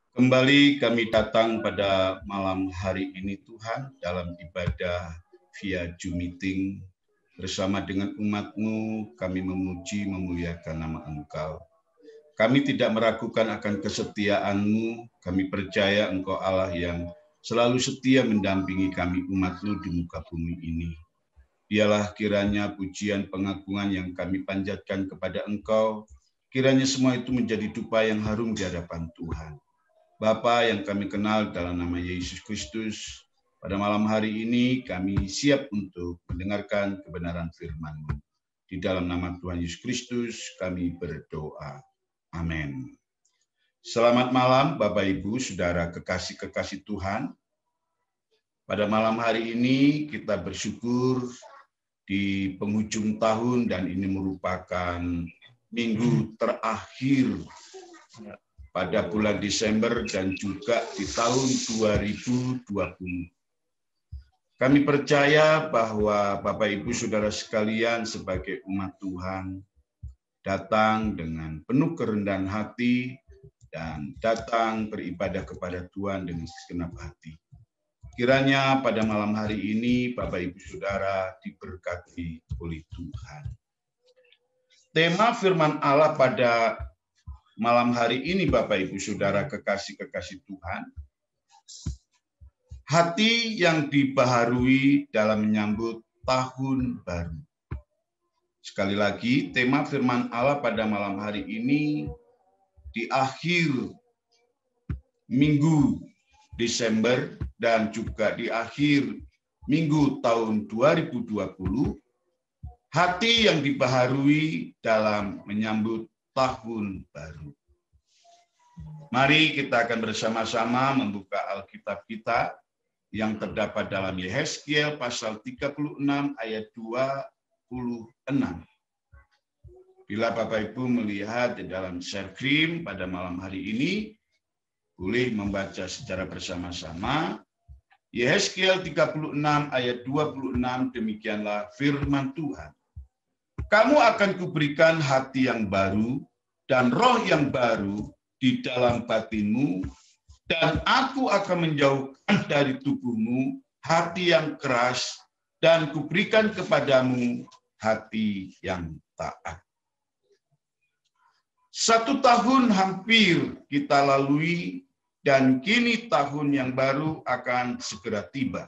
Kembali kami datang pada malam hari ini Tuhan dalam ibadah via Zoom meeting bersama dengan umat-Mu. Kami memuji memuliakan nama Engkau. Kami tidak meragukan akan kesetiaan-Mu. Kami percaya Engkau Allah yang selalu setia mendampingi kami umat-Mu di muka bumi ini. Biarlah kiranya pujian pengagungan yang kami panjatkan kepada Engkau, kiranya semua itu menjadi dupa yang harum di hadapan Tuhan. Bapa yang kami kenal dalam nama Yesus Kristus, pada malam hari ini kami siap untuk mendengarkan kebenaran firman-Mu. Di dalam nama Tuhan Yesus Kristus kami berdoa. Amin. Selamat malam Bapak Ibu, Saudara kekasih-kekasih Tuhan. Pada malam hari ini kita bersyukur di penghujung tahun dan ini merupakan minggu terakhir pada bulan Desember dan juga di tahun 2020. Kami percaya bahwa Bapak Ibu Saudara sekalian sebagai umat Tuhan datang dengan penuh kerendahan hati dan datang beribadah kepada Tuhan dengan segenap hati. Kiranya pada malam hari ini Bapak Ibu Saudara diberkati oleh Tuhan. Tema firman Allah pada malam hari ini Bapak Ibu Saudara kekasih-kekasih Tuhan, hati yang dibaharui dalam menyambut tahun baru. Sekali lagi, tema firman Allah pada malam hari ini di akhir minggu Desember dan juga di akhir minggu tahun 2020, hati yang dibaharui dalam menyambut tahun baru. Mari kita akan bersama-sama membuka Alkitab kita yang terdapat dalam Yehezkiel pasal 36 ayat 26. Bila Bapak Ibu melihat di dalam share screen pada malam hari ini, boleh membaca secara bersama-sama. Yehezkiel 36 ayat 26, demikianlah firman Tuhan. Kamu akan kuberikan hati yang baru dan roh yang baru di dalam batinmu, dan aku akan menjauhkan dari tubuhmu hati yang keras, dan kuberikan kepadamu hati yang taat. 1 tahun hampir kita lalui, dan kini tahun yang baru akan segera tiba.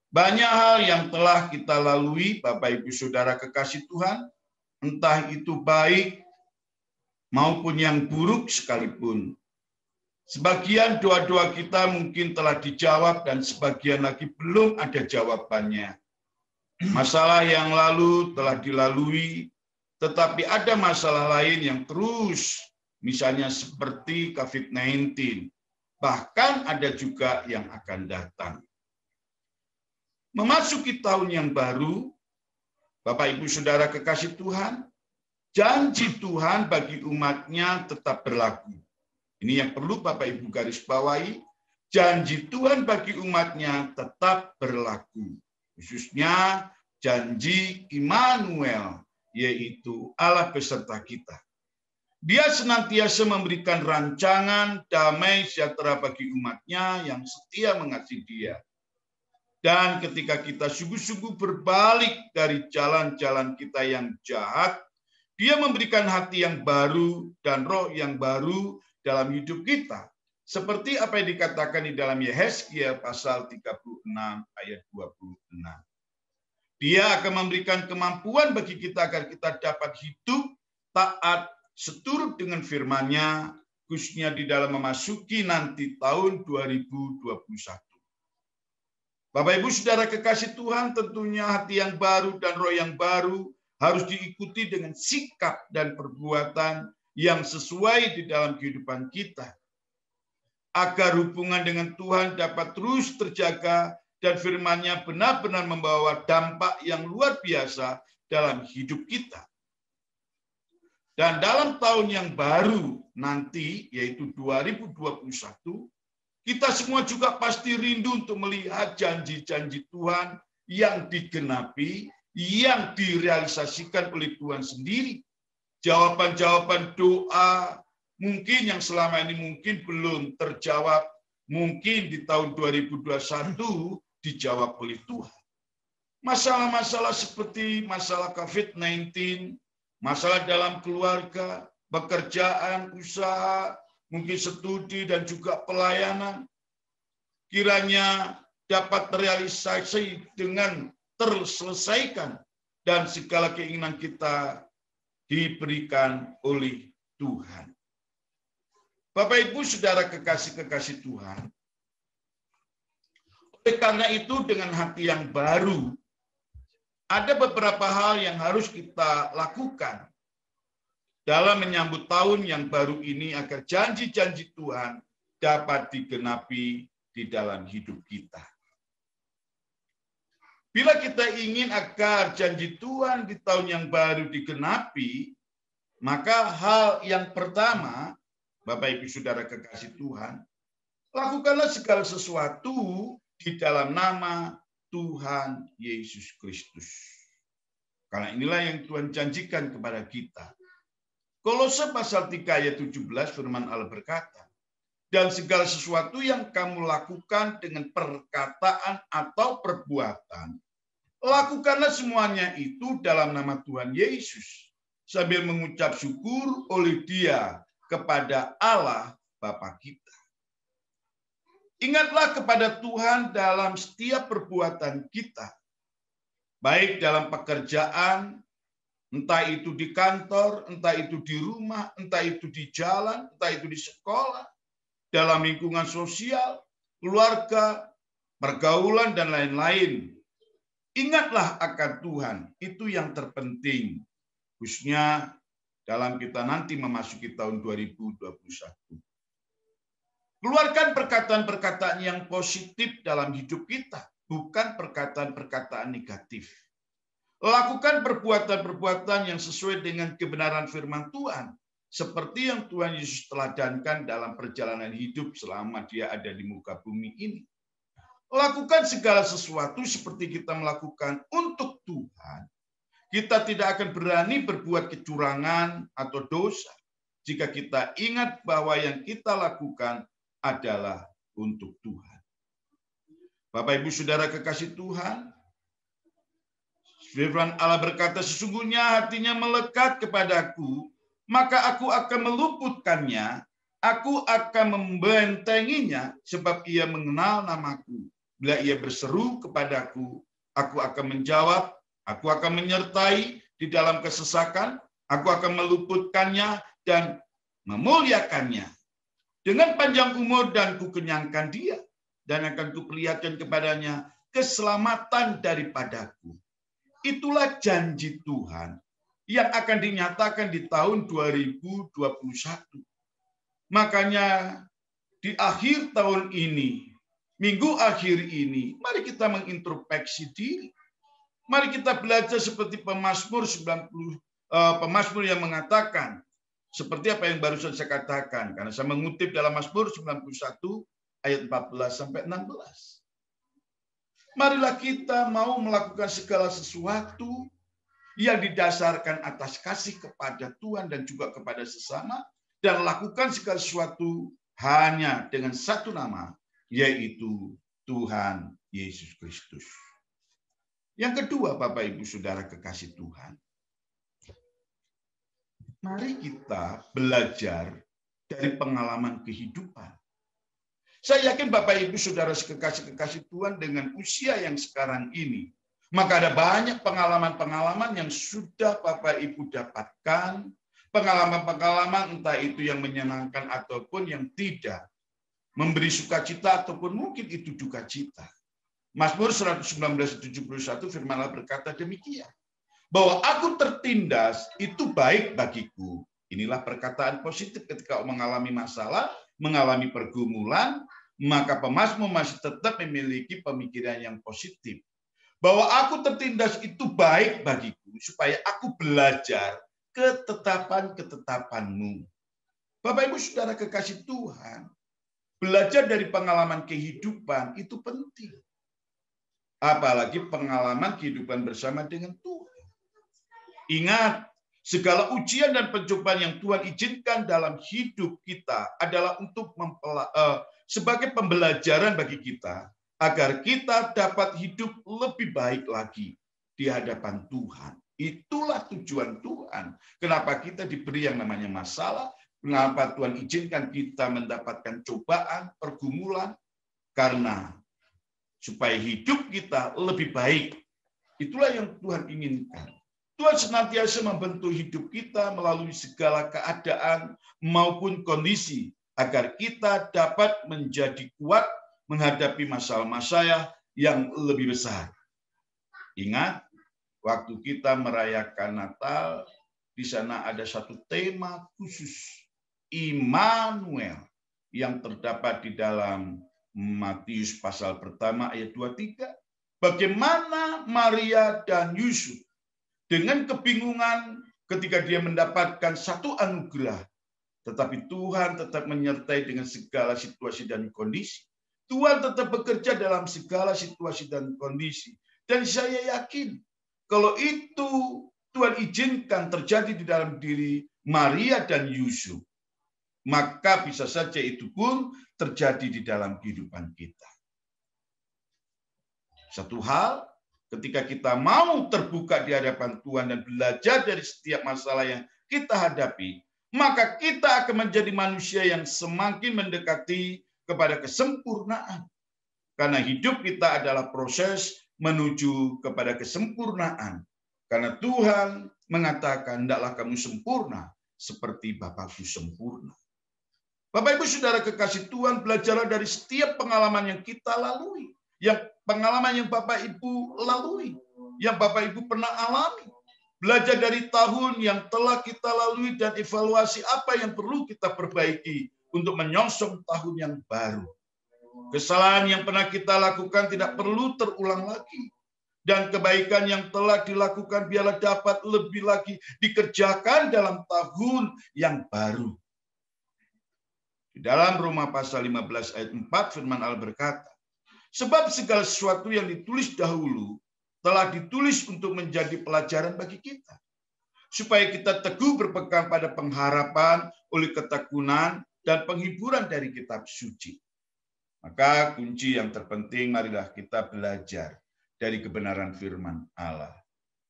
Banyak hal yang telah kita lalui, Bapak Ibu Saudara kekasih Tuhan, entah itu baik maupun yang buruk sekalipun. Sebagian doa-doa kita mungkin telah dijawab dan sebagian lagi belum ada jawabannya. Masalah yang lalu telah dilalui, tetapi ada masalah lain yang terus, misalnya seperti COVID-19. Bahkan ada juga yang akan datang. Memasuki tahun yang baru, Bapak Ibu Saudara kekasih Tuhan, janji Tuhan bagi umatnya tetap berlaku. Ini yang perlu Bapak Ibu garis bawahi, janji Tuhan bagi umatnya tetap berlaku. Khususnya janji Immanuel, yaitu Allah beserta kita. Dia senantiasa memberikan rancangan damai sejahtera bagi umatnya yang setia mengasihi Dia. Dan ketika kita sungguh-sungguh berbalik dari jalan-jalan kita yang jahat, Dia memberikan hati yang baru dan roh yang baru dalam hidup kita. Seperti apa yang dikatakan di dalam Yehezkiel pasal 36 ayat 26. Dia akan memberikan kemampuan bagi kita agar kita dapat hidup taat seturut dengan firman-Nya, khususnya di dalam memasuki nanti tahun 2021. Bapak Ibu Saudara kekasih Tuhan, tentunya hati yang baru dan roh yang baru harus diikuti dengan sikap dan perbuatan yang sesuai di dalam kehidupan kita. Agar hubungan dengan Tuhan dapat terus terjaga dan firman-Nya benar-benar membawa dampak yang luar biasa dalam hidup kita. Dan dalam tahun yang baru nanti, yaitu 2021, kita semua juga pasti rindu untuk melihat janji-janji Tuhan yang digenapi, yang direalisasikan oleh Tuhan sendiri. Jawaban-jawaban doa mungkin yang selama ini mungkin belum terjawab, mungkin di tahun 2021 dijawab oleh Tuhan. Masalah-masalah seperti masalah COVID-19, masalah dalam keluarga, pekerjaan, usaha, mungkin studi dan juga pelayanan, kiranya dapat terrealisasi dengan terselesaikan dan segala keinginan kita diberikan oleh Tuhan. Bapak Ibu Saudara kekasih-kekasih Tuhan, oleh karena itu dengan hati yang baru, ada beberapa hal yang harus kita lakukan dalam menyambut tahun yang baru ini agar janji-janji Tuhan dapat digenapi di dalam hidup kita. Bila kita ingin agar janji Tuhan di tahun yang baru digenapi, maka hal yang pertama, Bapak Ibu Saudara kekasih Tuhan, lakukanlah segala sesuatu di dalam nama Tuhan Yesus Kristus. Karena inilah yang Tuhan janjikan kepada kita. Kolose pasal 3 ayat 17 firman Allah berkata, dan segala sesuatu yang kamu lakukan dengan perkataan atau perbuatan, lakukanlah semuanya itu dalam nama Tuhan Yesus, sambil mengucap syukur oleh Dia kepada Allah Bapa kita. Ingatlah kepada Tuhan dalam setiap perbuatan kita, baik dalam pekerjaan, entah itu di kantor, entah itu di rumah, entah itu di jalan, entah itu di sekolah, dalam lingkungan sosial, keluarga, pergaulan, dan lain-lain. Ingatlah akan Tuhan, itu yang terpenting, khususnya dalam kita nanti memasuki tahun 2021. Keluarkan perkataan-perkataan yang positif dalam hidup kita, bukan perkataan-perkataan negatif. Lakukan perbuatan-perbuatan yang sesuai dengan kebenaran firman Tuhan, seperti yang Tuhan Yesus teladankan dalam perjalanan hidup selama Dia ada di muka bumi ini. Lakukan segala sesuatu seperti kita melakukan untuk Tuhan. Kita tidak akan berani berbuat kecurangan atau dosa jika kita ingat bahwa yang kita lakukan adalah untuk Tuhan. Bapak Ibu Saudara kekasih Tuhan, firman Allah berkata, sesungguhnya hatinya melekat kepadaku, maka aku akan meluputkannya, aku akan membentenginya, sebab ia mengenal namaku. Bila ia berseru kepadaku, aku akan menjawab, aku akan menyertai di dalam kesesakan, aku akan meluputkannya dan memuliakannya. Dengan panjang umur dan kukenyangkan dia, dan akan kuperlihatkan kepadanya keselamatan daripadaku. Itulah janji Tuhan yang akan dinyatakan di tahun 2021. Makanya di akhir tahun ini, minggu akhir ini, mari kita mengintrospeksi diri. Mari kita belajar seperti Pemazmur 90, Pemazmur yang mengatakan, seperti apa yang barusan saya katakan, karena saya mengutip dalam Mazmur 91 ayat 14 sampai 16. Marilah kita mau melakukan segala sesuatu yang didasarkan atas kasih kepada Tuhan dan juga kepada sesama, dan lakukan segala sesuatu hanya dengan satu nama, yaitu Tuhan Yesus Kristus. Yang kedua, Bapak Ibu Saudara kekasih Tuhan, mari kita belajar dari pengalaman kehidupan. Saya yakin Bapak Ibu Saudara kekasih Tuhan dengan usia yang sekarang ini, maka ada banyak pengalaman-pengalaman yang sudah Bapak Ibu dapatkan, pengalaman-pengalaman entah itu yang menyenangkan ataupun yang tidak, memberi sukacita ataupun mungkin itu duka cita. Mazmur 119:71 firman Allah berkata demikian, bahwa aku tertindas itu baik bagiku. Inilah perkataan positif ketika mengalami masalah, mengalami pergumulan, maka pemazmur masih tetap memiliki pemikiran yang positif. Bahwa aku tertindas itu baik bagiku, supaya aku belajar ketetapan-ketetapanmu. Bapak Ibu Saudara kekasih Tuhan, belajar dari pengalaman kehidupan itu penting. Apalagi pengalaman kehidupan bersama dengan Tuhan. Ingat, Segala ujian dan pencobaan yang Tuhan izinkan dalam hidup kita adalah untuk sebagai pembelajaran bagi kita, agar kita dapat hidup lebih baik lagi di hadapan Tuhan. Itulah tujuan Tuhan. Kenapa kita diberi yang namanya masalah? Kenapa Tuhan izinkan kita mendapatkan cobaan, pergumulan? Karena supaya hidup kita lebih baik. Itulah yang Tuhan inginkan. Tuhan senantiasa membentuk hidup kita melalui segala keadaan maupun kondisi, agar kita dapat menjadi kuat menghadapi masalah-masalah yang lebih besar. Ingat, waktu kita merayakan Natal, di sana ada satu tema khusus, Immanuel, yang terdapat di dalam Matius pasal pertama ayat 23. Bagaimana Maria dan Yusuf dengan kebingungan ketika dia mendapatkan satu anugerah, tetapi Tuhan tetap menyertai dengan segala situasi dan kondisi. Tuhan tetap bekerja dalam segala situasi dan kondisi. Dan saya yakin kalau itu Tuhan izinkan terjadi di dalam diri Maria dan Yusuf, maka bisa saja itu pun terjadi di dalam kehidupan kita. Satu hal, ketika kita mau terbuka di hadapan Tuhan dan belajar dari setiap masalah yang kita hadapi, maka kita akan menjadi manusia yang semakin mendekati kepada kesempurnaan. Karena hidup kita adalah proses menuju kepada kesempurnaan. Karena Tuhan mengatakan, hendaklah kamu sempurna seperti Bapakku sempurna. Bapak Ibu Saudara kekasih Tuhan, belajarlah dari setiap pengalaman yang kita lalui. Yang pengalaman yang Bapak Ibu lalui, yang Bapak Ibu pernah alami. Belajar dari tahun yang telah kita lalui dan evaluasi apa yang perlu kita perbaiki untuk menyongsong tahun yang baru. Kesalahan yang pernah kita lakukan tidak perlu terulang lagi. Dan kebaikan yang telah dilakukan biarlah dapat lebih lagi dikerjakan dalam tahun yang baru. Di dalam Roma pasal 15 ayat 4 firman Allah berkata, sebab segala sesuatu yang ditulis dahulu telah ditulis untuk menjadi pelajaran bagi kita. Supaya kita teguh berpegang pada pengharapan oleh ketekunan dan penghiburan dari kitab suci. Maka kunci yang terpenting, marilah kita belajar dari kebenaran firman Allah.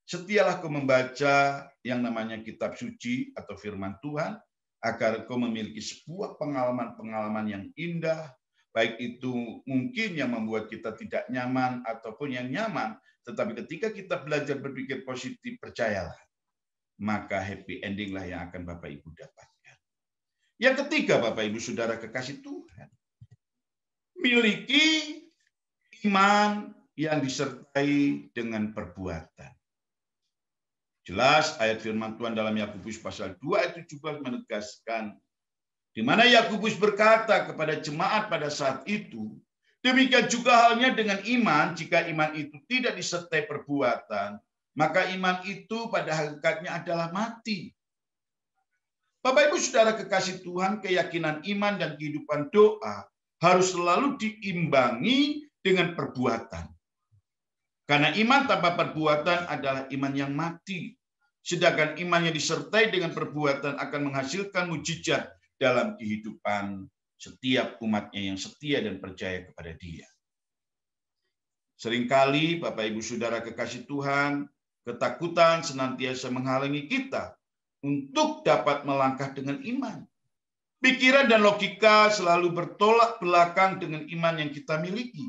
Setialah kau membaca yang namanya kitab suci atau firman Tuhan, agar kau memiliki sebuah pengalaman-pengalaman yang indah, baik itu mungkin yang membuat kita tidak nyaman ataupun yang nyaman, tetapi ketika kita belajar berpikir positif, percayalah, maka happy ending lah yang akan Bapak Ibu dapatkan. Yang ketiga, Bapak Ibu Saudara kekasih Tuhan, miliki iman yang disertai dengan perbuatan. Jelas ayat firman Tuhan dalam Yakobus pasal 2 ayat 17 menegaskan, di mana Yakobus berkata kepada jemaat pada saat itu, demikian juga halnya dengan iman, jika iman itu tidak disertai perbuatan, maka iman itu pada hakikatnya adalah mati. Bapak Ibu Saudara kekasih Tuhan, keyakinan iman dan kehidupan doa harus selalu diimbangi dengan perbuatan. Karena iman tanpa perbuatan adalah iman yang mati. Sedangkan iman yang disertai dengan perbuatan akan menghasilkan mujizat dalam kehidupan setiap umatnya yang setia dan percaya kepada Dia. Seringkali Bapak Ibu Saudara kekasih Tuhan, ketakutan senantiasa menghalangi kita untuk dapat melangkah dengan iman. Pikiran dan logika selalu bertolak belakang dengan iman yang kita miliki.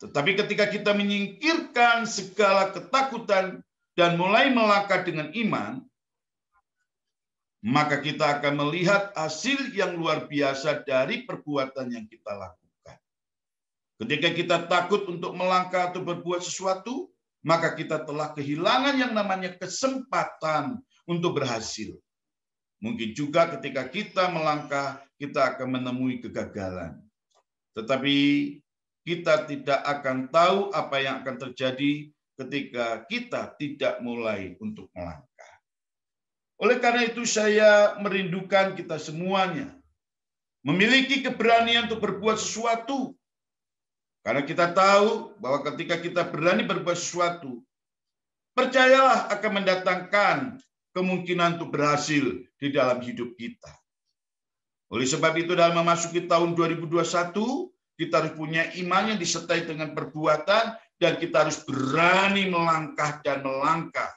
Tetapi ketika kita menyingkirkan segala ketakutan dan mulai melangkah dengan iman, maka kita akan melihat hasil yang luar biasa dari perbuatan yang kita lakukan. Ketika kita takut untuk melangkah atau berbuat sesuatu, maka kita telah kehilangan yang namanya kesempatan untuk berhasil. Mungkin juga ketika kita melangkah, kita akan menemui kegagalan. Tetapi kita tidak akan tahu apa yang akan terjadi ketika kita tidak mulai untuk melangkah. Oleh karena itu saya merindukan kita semuanya memiliki keberanian untuk berbuat sesuatu. Karena kita tahu bahwa ketika kita berani berbuat sesuatu, percayalah akan mendatangkan kemungkinan untuk berhasil di dalam hidup kita. Oleh sebab itu dalam memasuki tahun 2021, kita harus punya iman yang disertai dengan perbuatan, dan kita harus berani melangkah dan melangkah.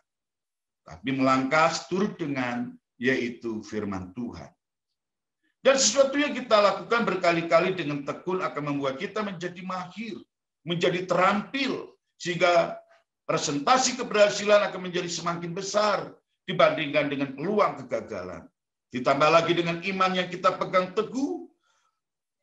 Tapi melangkah seturut dengan yaitu firman Tuhan. Dan sesuatu yang kita lakukan berkali-kali dengan tekun akan membuat kita menjadi mahir, menjadi terampil, sehingga presentasi keberhasilan akan menjadi semakin besar dibandingkan dengan peluang kegagalan. Ditambah lagi dengan iman yang kita pegang teguh.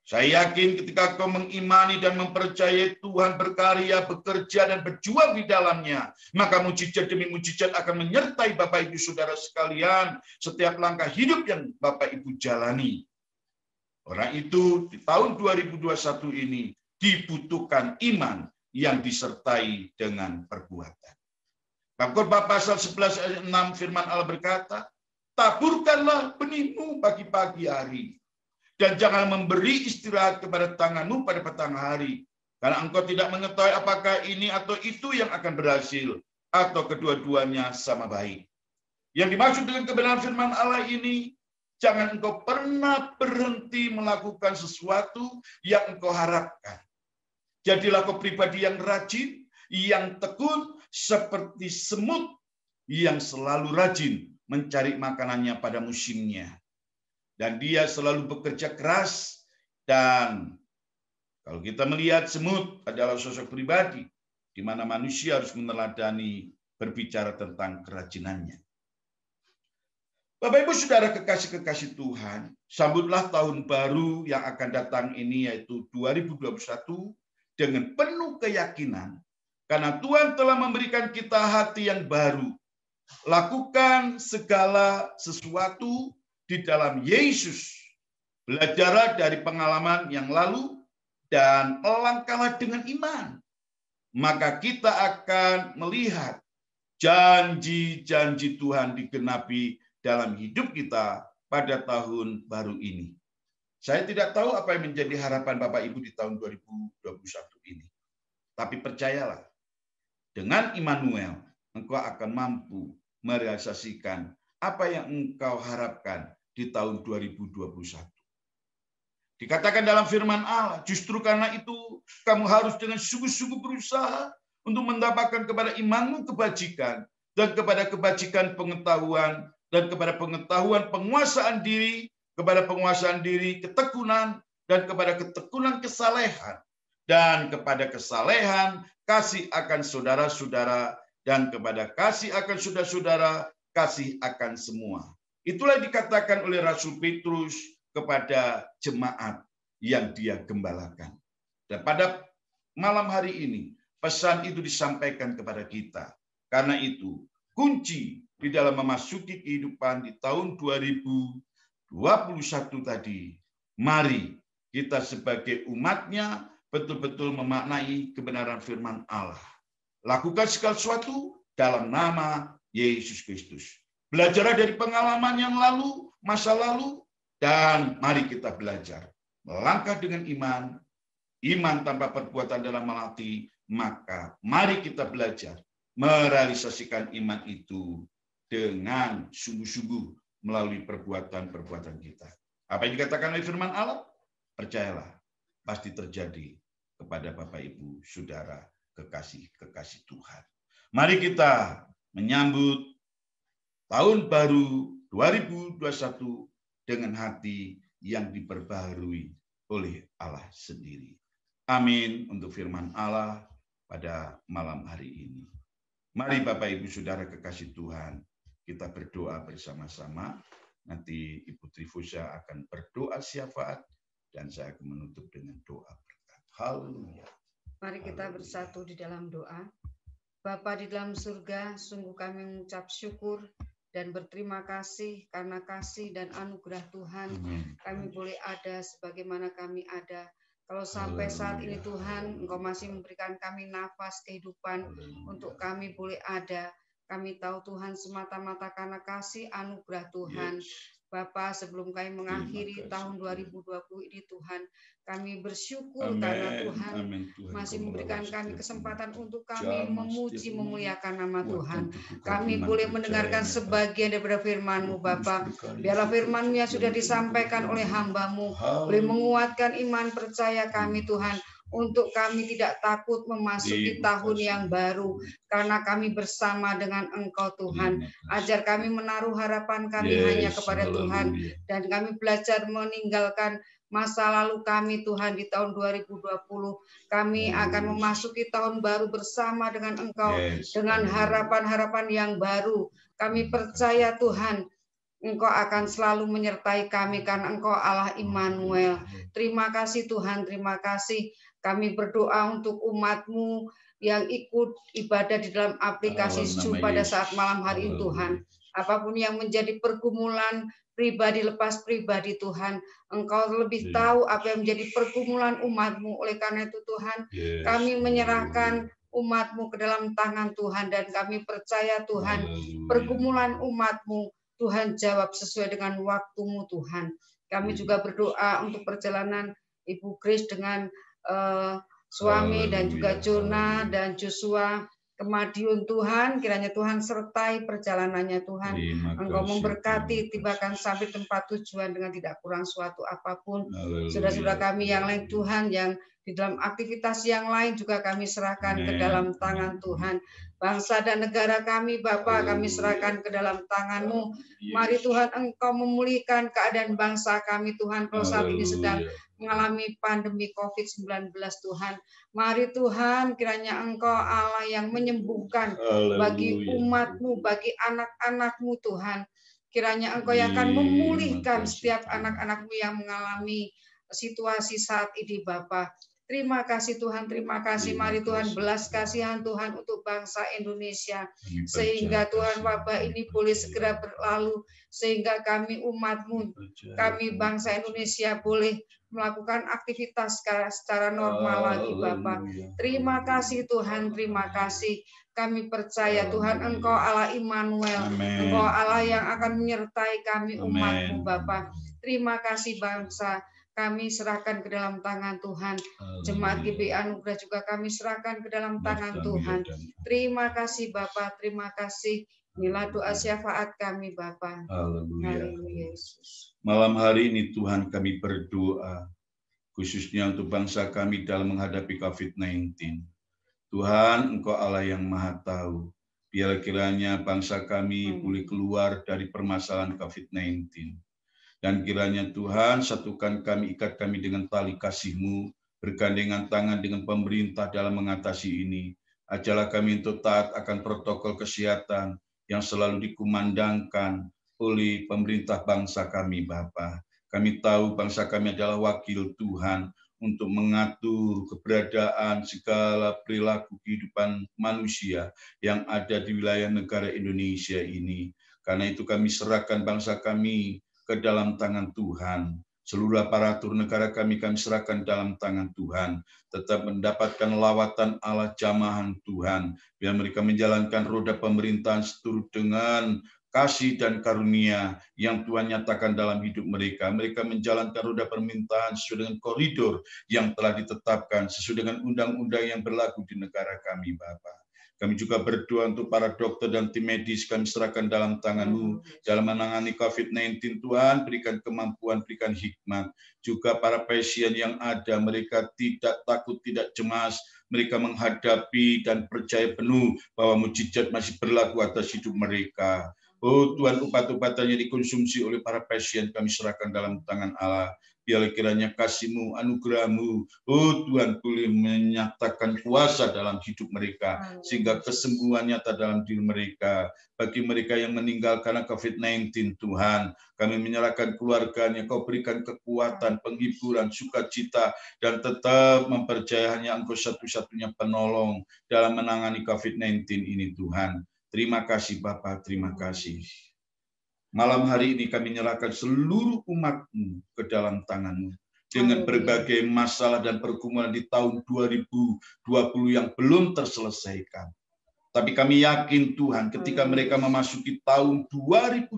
Saya yakin ketika kau mengimani dan mempercayai Tuhan berkarya, bekerja, dan berjuang di dalamnya, maka mujizat demi mujizat akan menyertai Bapak Ibu Saudara sekalian setiap langkah hidup yang Bapak Ibu jalani. Karena itu di tahun 2021 ini dibutuhkan iman yang disertai dengan perbuatan. Khotbah pasal 11 ayat 6 firman Allah berkata, taburkanlah benihmu pagi-pagi hari, dan jangan memberi istirahat kepada tanganmu pada petang hari, karena engkau tidak mengetahui apakah ini atau itu yang akan berhasil, atau kedua-duanya sama baik. Yang dimaksud dengan kebenaran firman Allah ini, jangan engkau pernah berhenti melakukan sesuatu yang engkau harapkan. Jadilah kau pribadi yang rajin, yang tekun, seperti semut yang selalu rajin mencari makanannya pada musimnya. Dan dia selalu bekerja keras. Dan kalau kita melihat semut adalah sosok pribadi, di mana manusia harus meneladani berbicara tentang kerajinannya. Bapak Ibu Saudara kekasih-kekasih Tuhan, sambutlah tahun baru yang akan datang ini, yaitu 2021, dengan penuh keyakinan, karena Tuhan telah memberikan kita hati yang baru. Lakukan segala sesuatu di dalam Yesus. Belajarlah dari pengalaman yang lalu dan langkahlah dengan iman. Maka kita akan melihat janji-janji Tuhan digenapi dalam hidup kita pada tahun baru ini. Saya tidak tahu apa yang menjadi harapan Bapak Ibu di tahun 2021 ini. Tapi percayalah, dengan Immanuel, engkau akan mampu merealisasikan apa yang engkau harapkan di tahun 2021. Dikatakan dalam firman Allah, justru karena itu kamu harus dengan sungguh-sungguh berusaha untuk mendapatkan kepada imanmu kebajikan, dan kepada kebajikan pengetahuan, dan kepada pengetahuan penguasaan diri, kepada penguasaan diri ketekunan, dan kepada ketekunan kesalehan, dan kepada kesalehan kasih akan saudara-saudara, dan kepada kasih akan saudara-saudara kasih akan semua. Itulah dikatakan oleh Rasul Petrus kepada jemaat yang dia gembalakan. Dan pada malam hari ini, pesan itu disampaikan kepada kita. Karena itu, kunci di dalam memasuki kehidupan di tahun 2021 tadi, mari kita sebagai umatnya betul-betul memaknai kebenaran firman Allah. Lakukan segala sesuatu dalam nama Yesus Kristus. Belajarlah dari pengalaman yang lalu, masa lalu, dan mari kita belajar. Melangkah dengan iman, iman tanpa perbuatan dalam hati, maka mari kita belajar merealisasikan iman itu dengan sungguh-sungguh melalui perbuatan-perbuatan kita. Apa yang dikatakan oleh firman Allah? Percayalah, pasti terjadi kepada Bapak Ibu, Saudara, kekasih-kekasih Tuhan. Mari kita menyambut tahun baru 2021 dengan hati yang diperbaharui oleh Allah sendiri. Amin untuk firman Allah pada malam hari ini. Mari Bapak Ibu Saudara kekasih Tuhan, kita berdoa bersama-sama. Nanti Ibu Trifusa akan berdoa syafaat dan saya akan menutup dengan doa berkat. Haleluya. Mari kita bersatu di dalam doa. Bapa di dalam surga, sungguh kami mengucap syukur dan berterima kasih karena kasih dan anugerah Tuhan. Kami boleh ada sebagaimana kami ada. Kalau sampai saat ini Tuhan, Engkau masih memberikan kami nafas kehidupan untuk kami boleh ada. Kami tahu Tuhan semata-mata karena kasih anugerah Tuhan. Bapa, sebelum kami mengakhiri tahun 2020 ini Tuhan, kami bersyukur karena Tuhan masih memberikan kami kesempatan untuk kami memuji, memuliakan nama Tuhan. Kami boleh mendengarkan sebagian daripada firman-Mu Bapa. Biarlah firman-Mu yang sudah disampaikan oleh hamba-Mu boleh menguatkan iman percaya kami Tuhan, untuk kami tidak takut memasuki tahun yang baru, karena kami bersama dengan Engkau Tuhan. Ajar kami menaruh harapan kami hanya kepada Tuhan, dan kami belajar meninggalkan masa lalu kami Tuhan di tahun 2020. Kami akan memasuki tahun baru bersama dengan Engkau, dengan harapan-harapan yang baru. Kami percaya Tuhan, Engkau akan selalu menyertai kami karena Engkau Allah Immanuel. Terima kasih Tuhan, terima kasih. Kami berdoa untuk umat-Mu yang ikut ibadah di dalam aplikasi Zoom pada saat malam hari ini Tuhan. Apapun yang menjadi pergumulan pribadi lepas pribadi Tuhan, Engkau lebih tahu apa yang menjadi pergumulan umat-Mu. Oleh karena itu Tuhan, kami menyerahkan umat-Mu ke dalam tangan Tuhan, dan kami percaya Tuhan, pergumulan umat-Mu Tuhan jawab sesuai dengan waktu-Mu Tuhan. Kami juga berdoa untuk perjalanan Ibu Grace dengan suami dan juga Jonah dan Joshua ke Madiun Tuhan. Kiranya Tuhan sertai perjalanannya Tuhan. Engkau memberkati, tibakan sampai tempat tujuan dengan tidak kurang suatu apapun. Saudara-saudara kami yang lain Tuhan, yang di dalam aktivitas yang lain juga kami serahkan ke dalam tangan Tuhan. Bangsa dan negara kami Bapa, kami serahkan ke dalam tangan-Mu. Mari Tuhan Engkau memulihkan keadaan bangsa kami Tuhan, kalau saat ini sedang mengalami pandemi COVID-19 Tuhan. Mari Tuhan, kiranya Engkau Allah yang menyembuhkan bagi umat-Mu, bagi anak-anak-Mu Tuhan. Kiranya Engkau yang akan memulihkan setiap anak-anak-Mu yang mengalami situasi saat ini Bapa. Terima kasih Tuhan, terima kasih. Mari Tuhan, belas kasihan Tuhan untuk bangsa Indonesia, sehingga Tuhan wabah ini boleh segera berlalu, sehingga kami umat-Mu, kami bangsa Indonesia boleh melakukan aktivitas secara normal lagi Bapa. Terima kasih Tuhan, terima kasih. Kami percaya Tuhan Engkau Allah Immanuel, Engkau Allah yang akan menyertai kami umat-Mu Bapa. Terima kasih bangsa kami serahkan ke dalam tangan Tuhan. Jemaat GBI Anugerah juga kami serahkan ke dalam tangan Tuhan. Terima kasih Bapa, terima kasih. Inilah doa syafaat kami Bapa. Haleluya. Malam hari ini Tuhan kami berdoa, khususnya untuk bangsa kami dalam menghadapi COVID-19. Tuhan, Engkau Allah yang Maha Tahu. Biar kiranya bangsa kami boleh keluar dari permasalahan COVID-19. Dan kiranya Tuhan, satukan kami, ikat kami dengan tali kasih-Mu, bergandengan tangan dengan pemerintah dalam mengatasi ini. Ajarlah kami untuk taat akan protokol kesehatan yang selalu dikumandangkan oleh pemerintah bangsa kami, Bapa. Kami tahu bangsa kami adalah wakil Tuhan untuk mengatur keberadaan segala perilaku kehidupan manusia yang ada di wilayah negara Indonesia ini. Karena itu kami serahkan bangsa kami ke dalam tangan Tuhan. Seluruh aparatur negara kami serahkan dalam tangan Tuhan. Tetap mendapatkan lawatan Allah jamahan Tuhan. Biar mereka menjalankan roda pemerintahan seturut dengan kasih dan karunia yang Tuhan nyatakan dalam hidup mereka. Mereka menjalankan roda pemerintahan sesuai dengan koridor yang telah ditetapkan, sesuai dengan undang-undang yang berlaku di negara kami, Bapa. Kami juga berdoa untuk para dokter dan tim medis, kami serahkan dalam tangan-Mu dalam menangani COVID-19. Tuhan, berikan kemampuan, berikan hikmat. Juga para pasien yang ada, mereka tidak takut, tidak cemas. Mereka menghadapi dan percaya penuh bahwa mujizat masih berlaku atas hidup mereka. Oh Tuhan, obat-obatannya dikonsumsi oleh para pasien, kami serahkan dalam tangan Allah. Biarlah kiranya kasih-Mu, anugerah-Mu, oh Tuhan, boleh menyatakan kuasa dalam hidup mereka, sehingga kesembuhan nyata dalam diri mereka. Bagi mereka yang meninggal karena COVID-19, Tuhan, kami menyerahkan keluarganya, Kau berikan kekuatan, penghiburan, sukacita, dan tetap mempercayai hanya Engkau satu-satunya penolong dalam menangani COVID-19 ini, Tuhan. Terima kasih Bapa, terima kasih. Malam hari ini kami menyerahkan seluruh umat-Mu ke dalam tangan-Mu. Dengan berbagai masalah dan pergumulan di tahun 2020 yang belum terselesaikan. Tapi kami yakin Tuhan ketika mereka memasuki tahun 2021,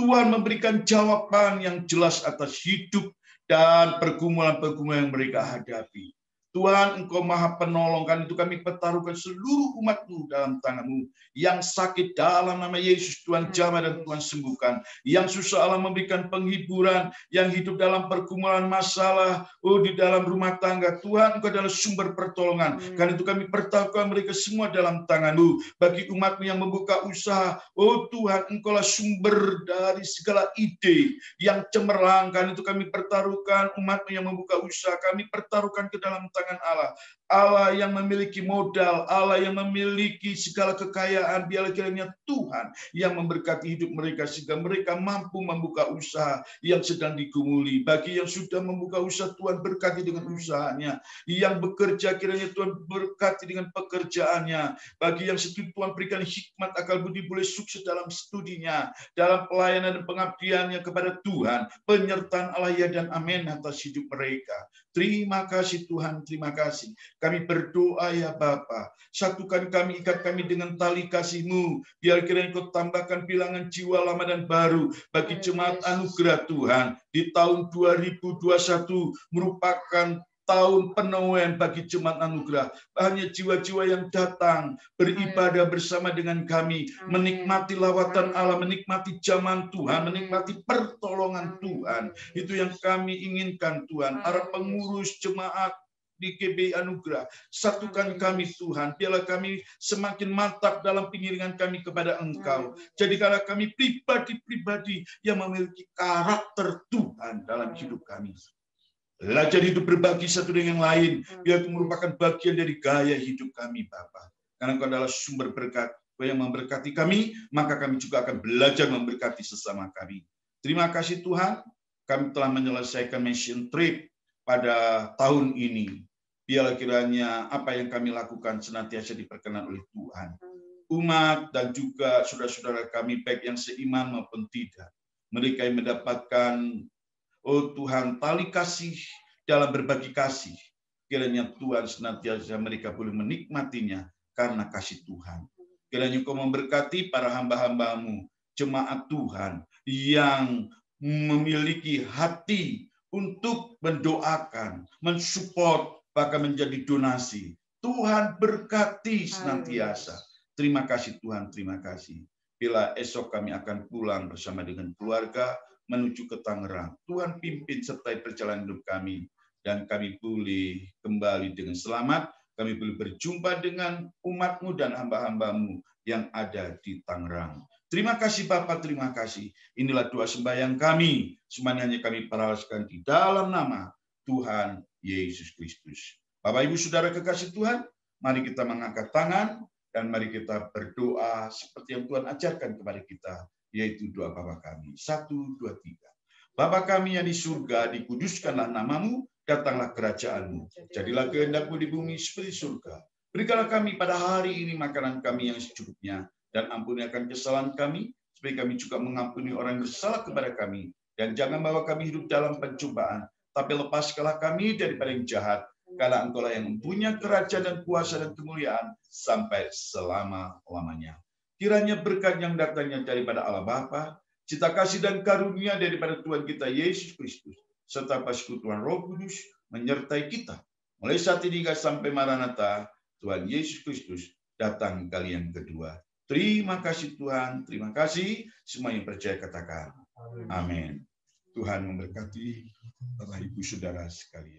Tuhan memberikan jawaban yang jelas atas hidup dan pergumulan-pergumulan yang mereka hadapi. Tuhan, Engkau Maha Penolong, karena itu kami pertaruhkan seluruh umat-Mu dalam tangan-Mu. Yang sakit dalam nama Yesus, Tuhan jamah dan Tuhan sembuhkan. Yang susah, Allah memberikan penghiburan. Yang hidup dalam pergumulan masalah, di dalam rumah tangga, Tuhan, Engkau adalah sumber pertolongan. Karena itu kami pertaruhkan mereka semua dalam tangan-Mu. Bagi umat-Mu yang membuka usaha, Tuhan, Engkaulah sumber dari segala ide yang cemerlang. Karena itu kami pertaruhkan umat-Mu yang membuka usaha, kami pertaruhkan ke dalam tangan Allah. Allah yang memiliki modal, Allah yang memiliki segala kekayaan, biarlah kiranya Tuhan yang memberkati hidup mereka sehingga mereka mampu membuka usaha yang sedang digumuli. Bagi yang sudah membuka usaha, Tuhan berkati dengan usahanya. Yang bekerja, kiranya Tuhan berkati dengan pekerjaannya. Bagi yang setuju, Tuhan berikan hikmat, akal budi, boleh sukses dalam studinya, dalam pelayanan dan pengabdiannya kepada Tuhan. Penyertaan Allah ya dan amin atas hidup mereka. Terima kasih Tuhan, terima kasih. Kami berdoa ya Bapa, satukan kami, ikat kami dengan tali kasih-Mu. Biar kiranya Kau tambahkan bilangan jiwa lama dan baru bagi jemaat anugerah Tuhan. Di tahun 2021 merupakan tahun penuaian bagi jemaat anugerah. Hanya jiwa-jiwa yang datang beribadah bersama dengan kami, menikmati lawatan Allah, menikmati zaman Tuhan, menikmati pertolongan Tuhan. Itu yang kami inginkan Tuhan. Para pengurus jemaat di GBI Anugerah, satukan kami Tuhan, biarlah kami semakin mantap dalam pengiringan kami kepada Engkau. Jadikanlah kami pribadi-pribadi yang memiliki karakter Tuhan dalam hidup kami. Belajar hidup berbagi satu dengan yang lain, biar itu merupakan bagian dari gaya hidup kami, Bapa. Karena Engkau adalah sumber berkat. Kau yang memberkati kami, maka kami juga akan belajar memberkati sesama kami. Terima kasih Tuhan, kami telah menyelesaikan mission trip pada tahun ini. Biarlah kiranya apa yang kami lakukan senantiasa diperkenan oleh Tuhan. Umat dan juga saudara-saudara kami, baik yang seiman maupun tidak. Mereka yang mendapatkan, Tuhan, tali kasih dalam berbagi kasih. Kiranya Tuhan senantiasa mereka boleh menikmatinya karena kasih Tuhan. Kiranya Kau memberkati para hamba-hamba-Mu, jemaat Tuhan, yang memiliki hati untuk mendoakan, mensupport, bahkan menjadi donasi. Tuhan berkati senantiasa. Terima kasih Tuhan, terima kasih. Bila esok kami akan pulang bersama dengan keluarga menuju ke Tangerang, Tuhan pimpin sertai perjalanan hidup kami, dan kami boleh kembali dengan selamat. Kami boleh berjumpa dengan umat-Mu dan hamba-hamba-Mu yang ada di Tangerang. Terima kasih Bapak, terima kasih. Inilah doa sembahyang kami. Semuanya kami perahaskan di dalam nama Tuhan Yesus Kristus. Bapak Ibu Saudara kekasih Tuhan, mari kita mengangkat tangan dan mari kita berdoa seperti yang Tuhan ajarkan kepada kita, yaitu doa Bapa kami. 1, 2, 3. Bapa kami yang di surga, dikuduskanlah nama-Mu, datanglah kerajaan-Mu. Jadilah kehendak-Mu di bumi seperti surga. Berikanlah kami pada hari ini makanan kami yang secukupnya, dan ampuni akan kesalahan kami, supaya kami juga mengampuni orang yang bersalah kepada kami. Dan jangan bawa kami hidup dalam pencobaan, tapi lepaskanlah kami daripada yang jahat, karena Engkau-lah yang mempunyai kerajaan dan kuasa dan kemuliaan sampai selama-lamanya. Kiranya berkat yang datangnya daripada Allah Bapa, cita kasih dan karunia daripada Tuhan kita Yesus Kristus, serta persekutuan Roh Kudus menyertai kita mulai saat ini hingga sampai Maranatha, Tuhan Yesus Kristus datang kali yang kedua. Terima kasih Tuhan, terima kasih. Semua yang percaya katakan amin. Tuhan memberkati Bapak Ibu Saudara sekalian.